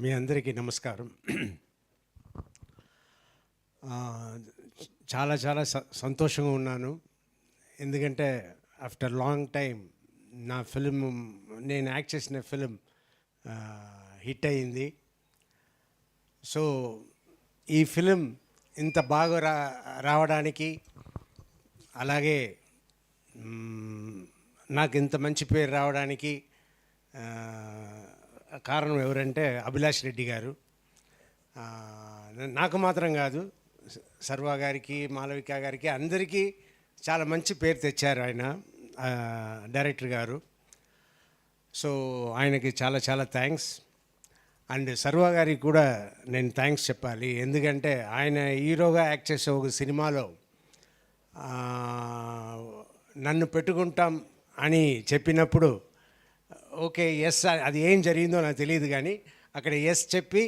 మీ అందరికీ నమస్కారం. చాలా చాలా సంతోషంగా ఉన్నాను. ఎందుకంటే ఆఫ్టర్ లాంగ్ టైం నా ఫిలిం, నేను యాక్ట్ చేసిన ఫిలిం హిట్ అయింది. సో ఈ ఫిలిం ఇంత బాగా రావడానికి, అలాగే నాకు ఇంత మంచి పేరు రావడానికి కారణం ఎవరంటే అభిలాష్ రెడ్డి గారు. నాకు మాత్రం కాదు, సర్వా గారికి, మాలవిక గారికి, అందరికీ చాలా మంచి పేరు తెచ్చారు ఆయన డైరెక్టర్ గారు. సో ఆయనకి చాలా చాలా థ్యాంక్స్. అండ్ సర్వా గారికి కూడా నేను థ్యాంక్స్ చెప్పాలి. ఎందుకంటే ఆయన హీరోగా యాక్ట్ చేసే ఒక సినిమాలో నన్ను పెట్టుకుంటాం అని చెప్పినప్పుడు ఓకే ఎస్, అది ఏం జరిగిందో నాకు తెలియదు, కానీ అక్కడ ఎస్ చెప్పి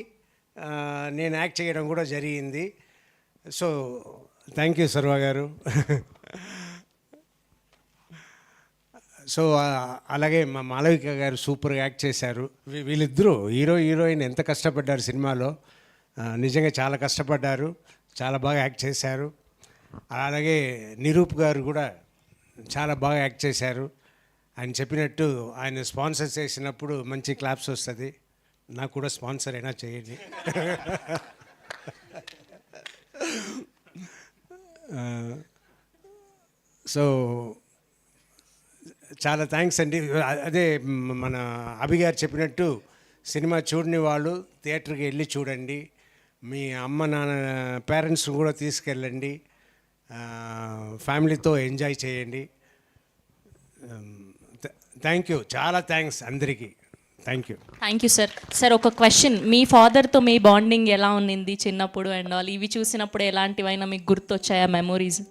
నేను యాక్ట్ చేయడం కూడా జరిగింది. సో థ్యాంక్ యూ సర్వా గారు. సో అలాగే మా మాలవిక గారు సూపర్గా యాక్ట్ చేశారు. వీళ్ళిద్దరూ హీరోయిన్ ఎంత కష్టపడ్డారు సినిమాలో, నిజంగా చాలా కష్టపడ్డారు, చాలా బాగా యాక్ట్ చేశారు. అలాగే నిరూప్ గారు కూడా చాలా బాగా యాక్ట్ చేశారు. ఆయన చెప్పినట్టు ఆయన స్పాన్సర్ చేసినప్పుడు మంచి క్లాప్స్ వస్తుంది. నాకు కూడా స్పాన్సర్ అయినా చేయండి. సో చాలా థ్యాంక్స్ అండి. అదే మన అభి గారు చెప్పినట్టు సినిమా చూడని వాళ్ళు థియేటర్కి వెళ్ళి చూడండి. మీ అమ్మ నాన్న పేరెంట్స్ కూడా తీసుకెళ్ళండి, ఫ్యామిలీతో ఎంజాయ్ చేయండి. థ్యాంక్ యూ, చాలా థ్యాంక్స్ అందరికీ. Thank you sir. సార్ ఒక క్వశ్చన్, మీ ఫాదర్తో మీ బాండింగ్ ఎలా ఉన్నింది చిన్నప్పుడు అండ్ ఆల్? ఇవి చూసినప్పుడు ఎలాంటివైనా మీకు గుర్తొచ్చాయా మెమోరీస్?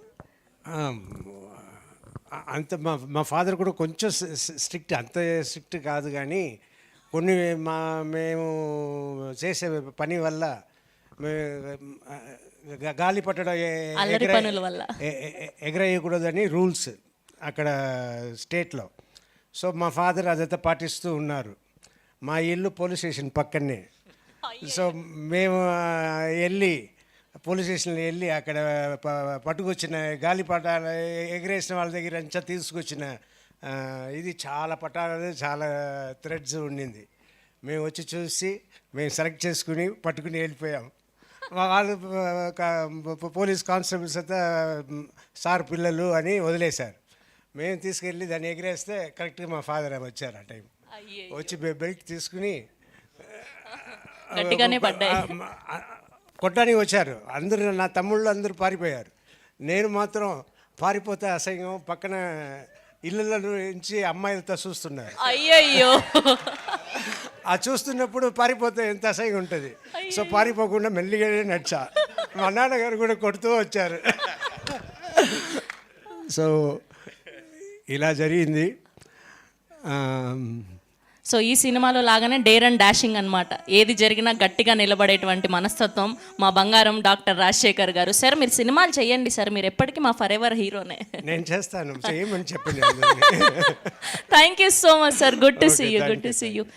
అంత మా ఫాదర్ కూడా కొంచెం స్ట్రిక్ట్, అంత స్ట్రిక్ట్ కాదు, కానీ కొన్ని మేము చేసే పని వల్ల గాలి పట్టడం ఎగరేయకూడదని రూల్స్ అక్కడ స్టేట్లో. సో మా ఫాదర్ అదంతా పాటిస్తూ ఉన్నారు. మా ఇల్లు పోలీస్ స్టేషన్ పక్కనే. సో మేము పోలీస్ స్టేషన్లో వెళ్ళి అక్కడ పట్టుకొచ్చిన గాలిపటాలు ఎగరేసిన వాళ్ళ దగ్గర అంతా తీసుకొచ్చిన ఇది చాలా పటాలు, చాలా థ్రెడ్స్ ఉండింది. మేము వచ్చి చూసి మేము సెలెక్ట్ చేసుకుని పట్టుకుని వెళ్ళిపోయాం. వాళ్ళు పోలీస్ కానిస్టేబుల్స్ అంతా సార్ పిల్లలు అని వదిలేశారు. మేము తీసుకెళ్ళి దాన్ని ఎగిరేస్తే కరెక్ట్గా మా ఫాదర్ వచ్చారు. ఆ టైం వచ్చి బెల్ట్ తీసుకుని కొట్టడానికి వచ్చారు. అందరూ నా తమ్ముళ్ళు అందరూ పారిపోయారు. నేను మాత్రం పారిపోతే అసహ్యం, పక్కన ఇళ్ళ నుంచి అమ్మాయిలతో చూస్తున్నారు. అయ్యయ్యో, ఆ చూస్తున్నప్పుడు పారిపోతే ఎంత అసహ్యంగా ఉంటుంది. సో పారిపోకుండా మెల్లిగానే నడిచా. మా నాన్నగారు కూడా కొడుతూ వచ్చారు. సో ఇలా జరిగింది. సో ఈ సినిమాలో లాగానే డేర్ అండ్ డాషింగ్ అనమాట. ఏది జరిగినా గట్టిగా నిలబడేటువంటి మనస్తత్వం మా బంగారం డాక్టర్ రాజశేఖర్ గారు. సార్ మీరు సినిమాలు చేయండి సార్, మీరు ఎప్పటికీ మా ఫర్ ఎవర్ హీరోనే. నేను చేస్తాను, చేయమని చెప్పండి. Thank you so much sir. Good to see you.